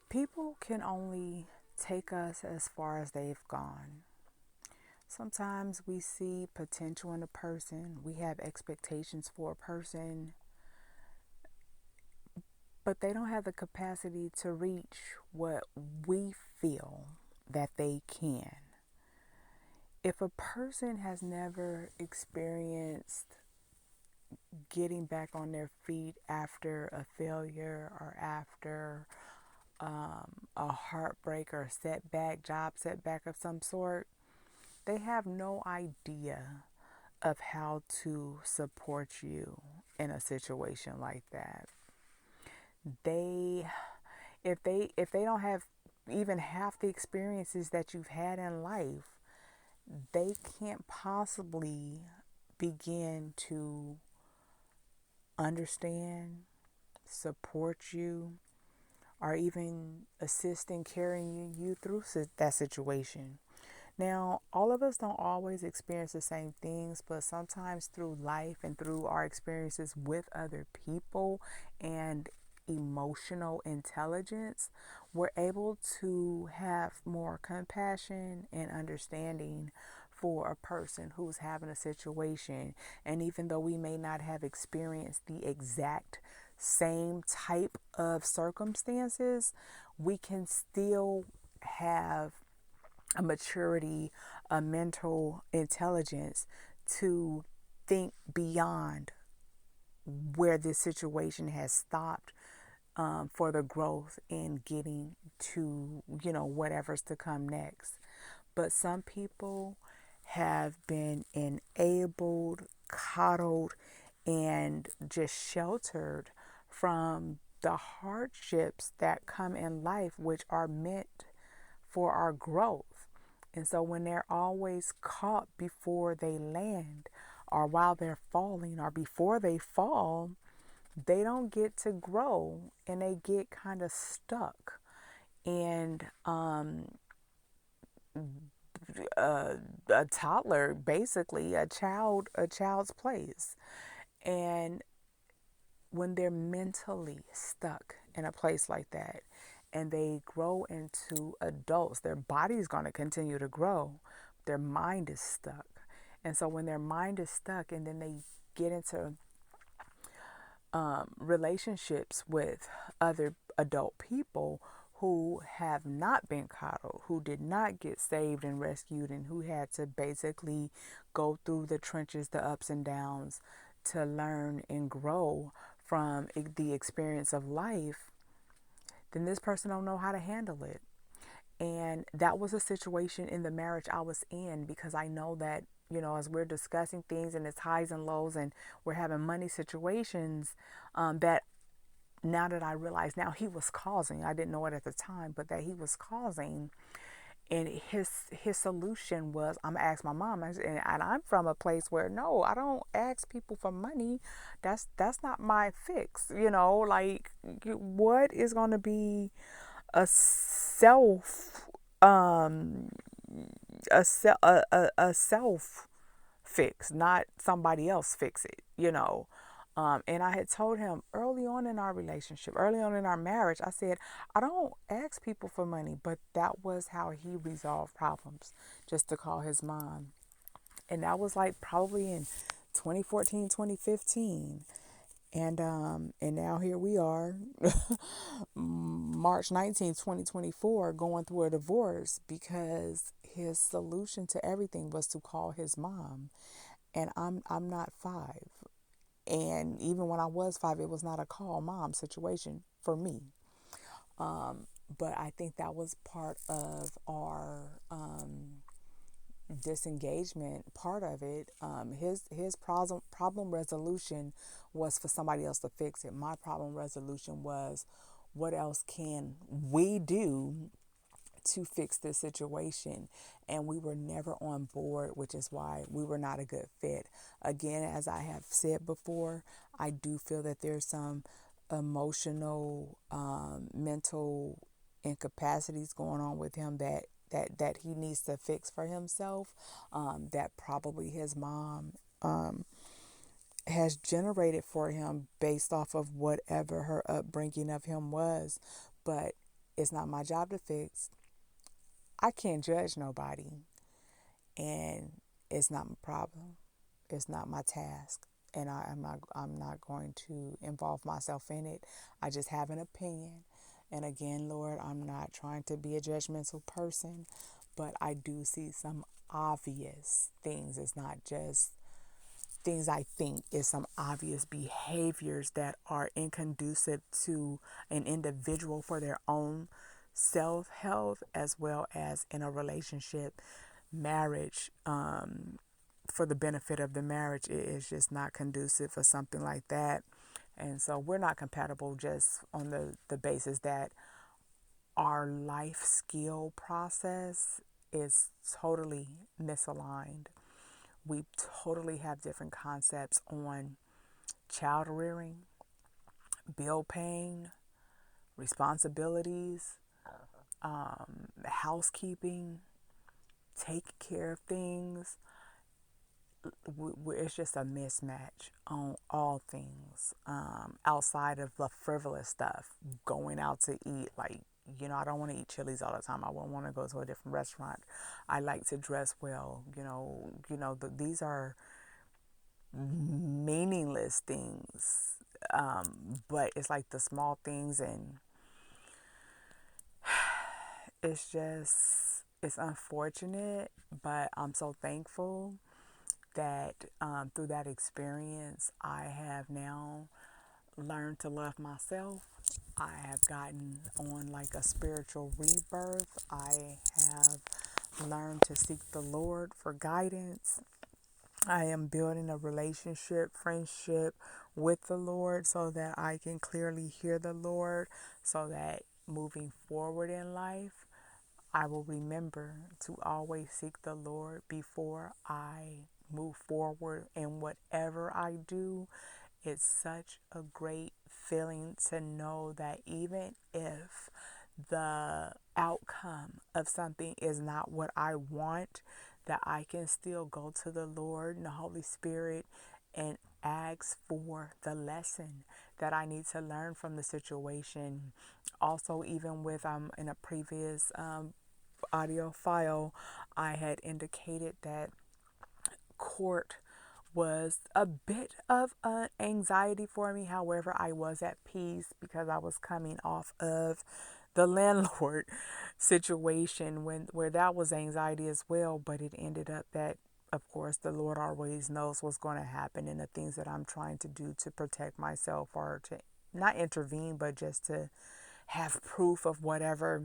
People can only take us as far as they've gone. Sometimes we see potential in a person, we have expectations for a person, but they don't have the capacity to reach what we feel that they can. If a person has never experienced getting back on their feet after a failure or after a heartbreak or setback, job setback of some sort, they have no idea of how to support you in a situation like that. They if they don't have even half the experiences that you've had in life, they can't possibly begin to understand, support you, or even assist in carrying you through that situation. Now, all of us don't always experience the same things, but sometimes through life and through our experiences with other people and emotional intelligence, we're able to have more compassion and understanding for a person who's having a situation. And even though we may not have experienced the exact same type of circumstances, we can still have a maturity, a mental intelligence to think beyond where this situation has stopped, for the growth in getting to, whatever's to come next. But some people have been enabled, coddled, and just sheltered from the hardships that come in life, which are meant for our growth. And so when they're always caught before they land, or while they're falling, or before they fall, they don't get to grow and they get kind of stuck. And a toddler, basically a child's place. And when they're mentally stuck in a place like that and they grow into adults, their body's going to continue to grow, their mind is stuck. And so when their mind is stuck and then they get into relationships with other adult people who have not been coddled, who did not get saved and rescued, and who had to basically go through the trenches, the ups and downs to learn and grow from the experience of life, then this person don't know how to handle it. And that was a situation in the marriage I was in, because I know that, as we're discussing things and it's highs and lows and we're having money situations, that now that I realize now he was causing, I didn't know it at the time, but that he was causing. And his solution was, I'm gonna ask my mom, and I'm from a place where no, I don't ask people for money. That's not my fix. Like, what is gonna be a self um a self fix, not somebody else fix it. And I had told him early on in our relationship, early on in our marriage, I said, I don't ask people for money, but that was how he resolved problems, just to call his mom. And that was like probably in 2014, 2015. And now here we are, March 19th, 2024, going through a divorce because his solution to everything was to call his mom. And I'm not five. And even when I was five, it was not a call mom situation for me. But I think that was part of our disengagement, part of it. His problem resolution was for somebody else to fix it. My problem resolution was, what else can we do to fix this situation? And we were never on board, which is why we were not a good fit. Again, as I have said before, I do feel that there's some emotional, mental incapacities going on with him that he needs to fix for himself, that probably his mom has generated for him based off of whatever her upbringing of him was. But It's not my job to fix. I can't judge nobody, and it's not my problem. It's not my task, and I'm not going to involve myself in it. I just have an opinion. And again, Lord, I'm not trying to be a judgmental person, but I do see some obvious things. It's not just things I think, is some obvious behaviors that are inconducive to an individual for their own self health, as well as in a relationship, marriage, for the benefit of the marriage. It is just not conducive for something like that. And so we're not compatible just on the basis that our life skill process is totally misaligned. We totally have different concepts on child rearing, bill paying, responsibilities, housekeeping, taking care of things. It's just a mismatch on all things, outside of the frivolous stuff. Going out to eat, like, I don't want to eat Chili's all the time. I wouldn't want to go to a different restaurant. I like to dress well. These are meaningless things, but it's like the small things, and it's unfortunate, but I'm so thankful that, through that experience, I have now learned to love myself. I have gotten on like a spiritual rebirth. I have learned to seek the Lord for guidance. I am building a relationship, friendship with the Lord, so that I can clearly hear the Lord, so that moving forward in life, I will remember to always seek the Lord before I move forward in whatever I do. It's such a great feeling to know that even if the outcome of something is not what I want, that I can still go to the Lord and the Holy Spirit and ask for the lesson that I need to learn from the situation. Also, even with, in a previous audio file, I had indicated that court was a bit of an anxiety for me. However, I was at peace because I was coming off of the landlord situation, where that was anxiety as well. But it ended up that, of course, the Lord always knows what's going to happen, and the things that I'm trying to do to protect myself, or to not intervene, but just to have proof of whatever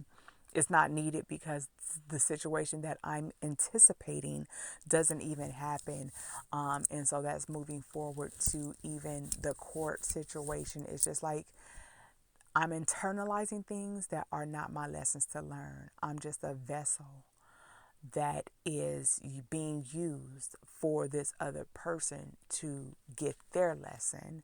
is not needed, because the situation that I'm anticipating doesn't even happen. And so that's moving forward to even the court situation. It's just like I'm internalizing things that are not my lessons to learn. I'm just a vessel that is being used for this other person to get their lesson.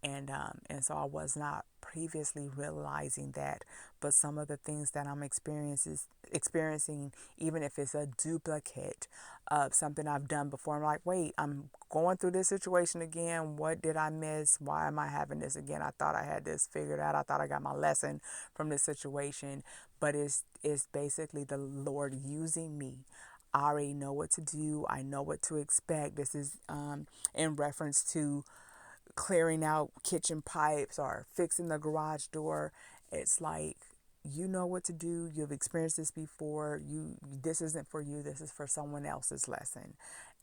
And so I was not previously realizing that, but some of the things that I'm experiencing, even if it's a duplicate of something I've done before, I'm like, wait, I'm going through this situation again. What did I miss? Why am I having this again? I thought I had this figured out. I thought I got my lesson from this situation, but it's basically the Lord using me. I already know what to do. I know what to expect. This is, in reference to clearing out kitchen pipes or fixing the garage door. It's like, you know what to do. You've experienced this before. This isn't for you. This is for someone else's lesson.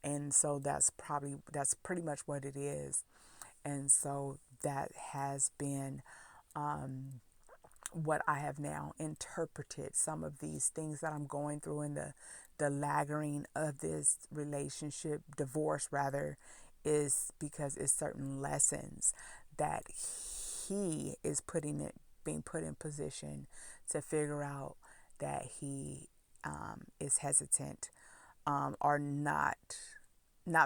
And so that's pretty much what it is. And so that has been, what I have now interpreted. Some of these things that I'm going through, in the lagging of this relationship, divorce rather, is because it's certain lessons that he is being put in position to figure out, that he, is hesitant, or not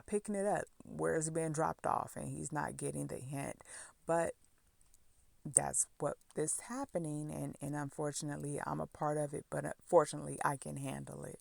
picking it up where it's being dropped off, and he's not getting the hint. But that's what is happening, and unfortunately I'm a part of it, but fortunately I can handle it.